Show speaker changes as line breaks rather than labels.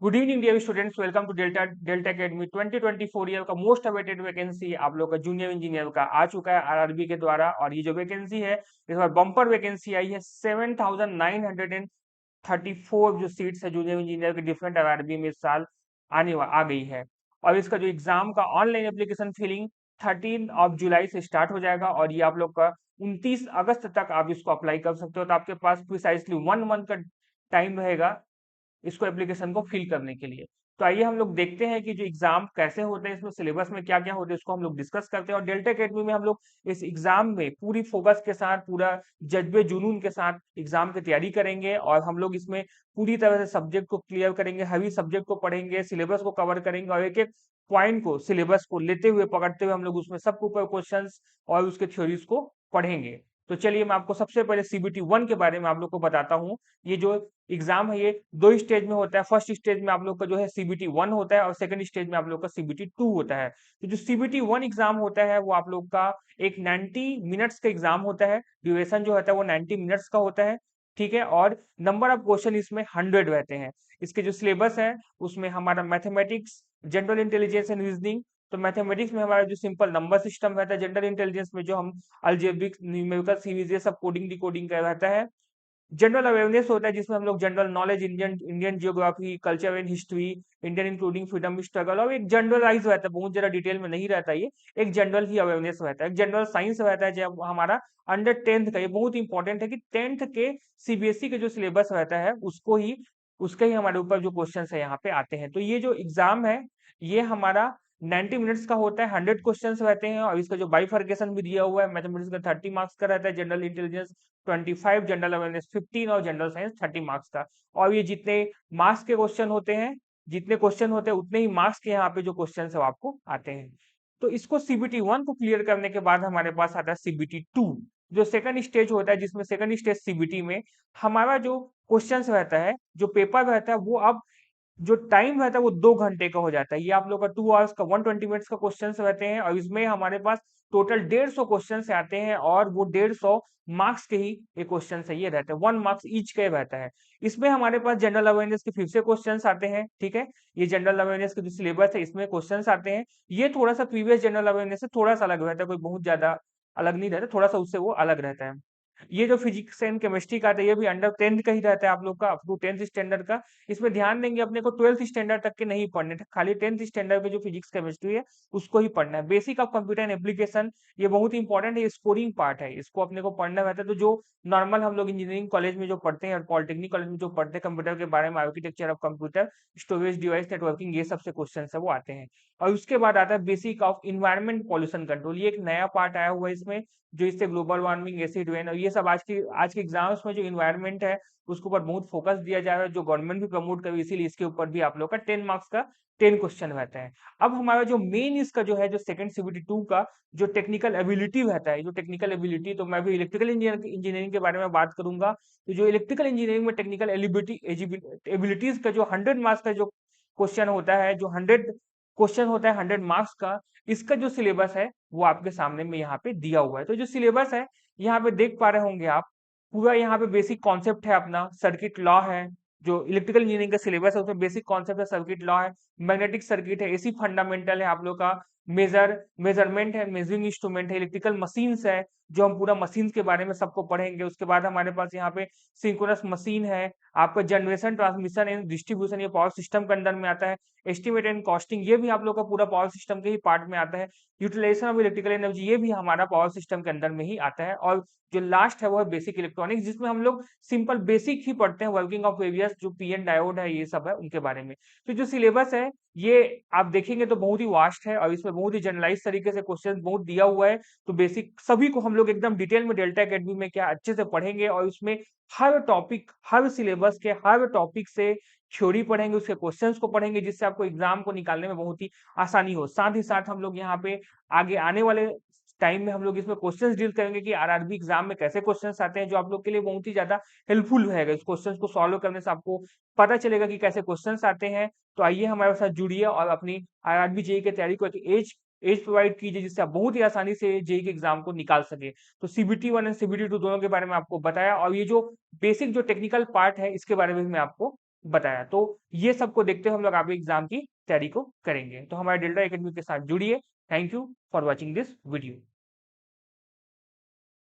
Good evening dear students, welcome to Delta Delta Academy. 2024 year का most awaited vacancy आप लोग का junior engineer का आ चुका है आरआरबी के द्वारा। और ये जो वैकेंसी है इस बार बम्पर वैकेंसी आई है। 7,934 जो सीट्स है जूनियर इंजीनियर के डिफरेंट आरआरबी में इस साल आ गई है। और इसका जो एग्जाम का ऑनलाइन एप्लीकेशन फिलिंग 13 जुलाई से स्टार्ट हो जाएगा और ये आप लोग का 29 अगस्त तक आप इसको अप्लाई कर सकते हो। तो आपके पास प्रिसाइसली 1 मंथ का टाइम रहेगा इसको एप्लीकेशन को फिल करने के लिए। तो आइए हम लोग देखते हैं कि जो एग्जाम कैसे होते हैं, इसमें सिलेबस में क्या क्या होता है, इसको हम लोग डिस्कस करते हैं। और डेल्टा एकेडमी में हम लोग इस एग्जाम में पूरी फोकस के साथ, पूरा जज्बे जुनून के साथ एग्जाम की तैयारी करेंगे। और हम लोग इसमें पूरी तरह से सब्जेक्ट को क्लियर करेंगे, हैवी सब्जेक्ट को पढ़ेंगे, सिलेबस को कवर करेंगे और एक एक पॉइंट को, सिलेबस को लेते हुए, पकड़ते हुए हम लोग उसमें सबके ऊपर क्वेश्चन और उसके थ्योरीज को पढ़ेंगे। तो चलिए मैं आपको सबसे पहले सीबीटी 1 के बारे में आप लोग को बताता हूँ। ये जो एग्जाम है ये 2 स्टेज में होता है। फर्स्ट स्टेज में आप लोग का जो है सीबीटी 1 होता है और सेकंड स्टेज में आप लोग का सीबीटी 2 होता है। तो जो सीबीटी 1 एग्जाम होता है वो आप लोग का एक 90 मिनट्स का एग्जाम होता है। ड्यूरेशन जो होता है वो 90 मिनट्स का होता है, ठीक है। और नंबर ऑफ क्वेश्चन इसमें 100 रहते हैं। इसके जो सिलेबस है उसमें हमारा mathematics, general intelligence and reasoning. तो मैथमेटिक्स में हमारा जो सिंपल नंबर सिस्टम रहता है, जनरल इंटेलिजेंस में जो हम अलजेब्रिक, न्यूमेरिकल सीरीज, ये सब कोडिंग डिकोडिंग का रहता है। जनरल अवेयरनेस होता है जिसमें हम लोग general knowledge, Indian Indian geography, culture and history, Indian including freedom struggle, और एक जनरलाइज रहता है, बहुत ज्यादा डिटेल में नहीं रहता। ये एक जनरल ही अवेयरनेस रहता है। एक जनरल साइंस रहता है जब हमारा अंडर 10th का। ये बहुत इंपॉर्टेंट है कि 10th के सीबीएसई के जो सिलेबस रहता है उसको ही, उसके ही हमारे ऊपर जो क्वेश्चन है यहाँ पे आते हैं। तो ये जो एग्जाम है ये हमारा 90 मिनट्स का होता है, 100 क्वेश्चंस रहते हैं। और इसका जो बाइफर्केशन भी दिया हुआ है, मैथमेटिक्स का 30 मार्क्स का रहता है, जनरल इंटेलिजेंस 25, जनरल अवेयरनेस 15 और जनरल साइंस 30 मार्क्स का। और ये जितने मार्क्स के क्वेश्चन होते हैं, जितने क्वेश्चन होते हैं उतने ही मार्क्स के यहाँ पे जो क्वेश्चन है वो आपको आते हैं। तो इसको सीबीटी 1 को क्लियर करने के बाद हमारे पास आता है सीबीटी 2, जो सेकंड स्टेज होता है, जिसमें सेकंड स्टेज सीबीटी में हमारा जो क्वेश्चंस रहता है, जो पेपर रहता है, वो अब जो टाइम रहता है वो 2 घंटे का हो जाता है। ये आप लोग का 2 आवर्स का 120 मिनट्स का क्वेश्चन रहते हैं। और इसमें हमारे पास टोटल 150 क्वेश्चन आते हैं और वो 150 मार्क्स के ही ये क्वेश्चन है, ये रहते हैं 1 मार्क्स ईच के रहता है। इसमें हमारे पास जनरल अवेयरनेस के फिर से क्वेश्चन आते हैं, ठीक है। ये जनरल अवेयरनेस के जो सिलेबस है इसमें क्वेश्चन आते हैं। ये थोड़ा सा प्रीवियस जनरल अवेयरनेस से थोड़ा सा अलग रहता है, कोई बहुत ज्यादा अलग नहीं रहता, थोड़ा सा उससे वो अलग रहता है। ये जो फिजिक्स एंड केमिस्ट्री का आता है ये भी अंडर 10th का ही रहता है आप लोग का, अप टू 10th स्टैंडर्ड का। इसमें ध्यान देंगे अपने को 12th स्टैंडर्ड तक के नहीं पढ़ने थे, खाली 10th स्टैंडर्ड के जो फिजिक्स केमिस्ट्री है उसको ही पढ़ना है। Basic of computer and application, ये बहुत इंपॉर्टेंट है, स्कोरिंग पार्ट है, इसको अपने को पढ़ना रहता है। तो जो नॉर्मल हम लोग इंजीनियरिंग कॉलेज में जो पढ़ते हैं और पॉलिटेक्निक कॉलेज में जो पढ़ते हैं कंप्यूटर के बारे में, architecture of computer, storage device, networking, ये सबसे क्वेश्चन है वो आते हैं। और उसके बाद आता है basic of environment pollution control. ये एक नया पार्ट आया हुआ है इसमें, जो इससे ग्लोबल वार्मिंग, एसिड रेन और ये सब आज के एग्जाम्स में जो इन्वायरमेंट है उसके ऊपर बहुत फोकस दिया जा रहा है, जो गवर्नमेंट भी प्रमोट कर, इसीलिए इसके ऊपर भी आप लोग का 10 मार्क्स का 10 क्वेश्चन रहता है। अब हमारा जो मेन इसका जो है, जो सेकंड सीबीटी 2 का जो टेक्निकल एबिलिटी रहता है, जो टेक्निकल एबिलिटी, तो मैं भी इलेक्ट्रिकल इंजीनियरिंग के बारे में बात करूंगा। तो जो इलेक्ट्रिकल इंजीनियरिंग में टेक्निकल एबिलिटीज का जो 100 मार्क्स का जो क्वेश्चन होता है, जो 100 क्वेश्चन होता है 100 मार्क्स का, इसका जो सिलेबस है वो आपके सामने में यहाँ पे दिया हुआ है। तो जो सिलेबस है यहाँ पे देख पा रहे होंगे आप, पूरा यहाँ पे बेसिक कॉन्सेप्ट है अपना, सर्किट लॉ है। जो इलेक्ट्रिकल इंजीनियरिंग का सिलेबस है उसमें बेसिक कॉन्सेप्ट है, सर्किट लॉ है, मैग्नेटिक सर्किट है, एसी फंडामेंटल है आप लोग का, मेजरमेंट है, मेजरिंग इंस्ट्रूमेंट है, इलेक्ट्रिकल मशीन्स है, जो हम पूरा मशीन्स के बारे में सबको पढ़ेंगे। उसके बाद हमारे पास यहाँ पे सिंक्रोनस मशीन है, आपका जनरेशन, ट्रांसमिशन एंड डिस्ट्रीब्यूशन, ये पावर सिस्टम के अंदर में आता है। एस्टिमेट एंड कॉस्टिंग, ये भी आप लोग का पूरा पावर सिस्टम के ही पार्ट में आता है। यूटिलाइजेशन ऑफ इलेक्ट्रिकल एनर्जी, ये भी हमारा पावर सिस्टम के अंदर में ही आता है। और जो लास्ट है वो है बेसिक इलेक्ट्रॉनिक्स, जिसमें हम लोग सिंपल बेसिक ही पढ़ते हैं, वर्किंग ऑफ वेरियस जो पीएन डायोड है, ये सब है उनके बारे में। तो जो सिलेबस है ये आप देखेंगे तो बहुत ही वास्ट है और इसमें बहुत ही जनरलाइज तरीके से क्वेश्चन बहुत दिया हुआ है। तो बेसिक सभी को हम लोग एकदम डिटेल में डेल्टा एकेडमी में क्या अच्छे से पढ़ेंगे और उसमें हर टॉपिक, हर सिलेबस के हर टॉपिक से थ्योरी पढ़ेंगे, उसके क्वेश्चंस को पढ़ेंगे, जिससे आपको एग्जाम को निकालने में बहुत ही आसानी हो। साथ ही साथ हम लोग यहाँ पे आगे आने वाले टाइम में हम लोग इसमें क्वेश्चंस डील करेंगे कि आरआरबी एग्जाम में कैसे क्वेश्चंस आते हैं, जो आप लोग के लिए बहुत ही ज्यादा हेल्पफुल रहेगा। इस क्वेश्चंस को सॉल्व करने से आपको पता चलेगा कि कैसे क्वेश्चंस आते हैं। तो आइए हमारे साथ जुड़िए और अपनी आरआरबी जेई की तैयारी को एज एज प्रोवाइड कीजिए, जिससे आप बहुत ही आसानी से जेई के एग्जाम को निकाल सके। तो सीबीटी 1 एंड सीबीटी 2 दोनों के बारे में आपको बताया, और ये जो बेसिक जो टेक्निकल पार्ट है इसके बारे में मैं आपको बताया। तो ये सबको देखते हुए हम लोग आपके एग्जाम की तैयारी को करेंगे। तो हमारे डेल्टा एकेडमी के साथ जुड़िए। Thank you for watching this video.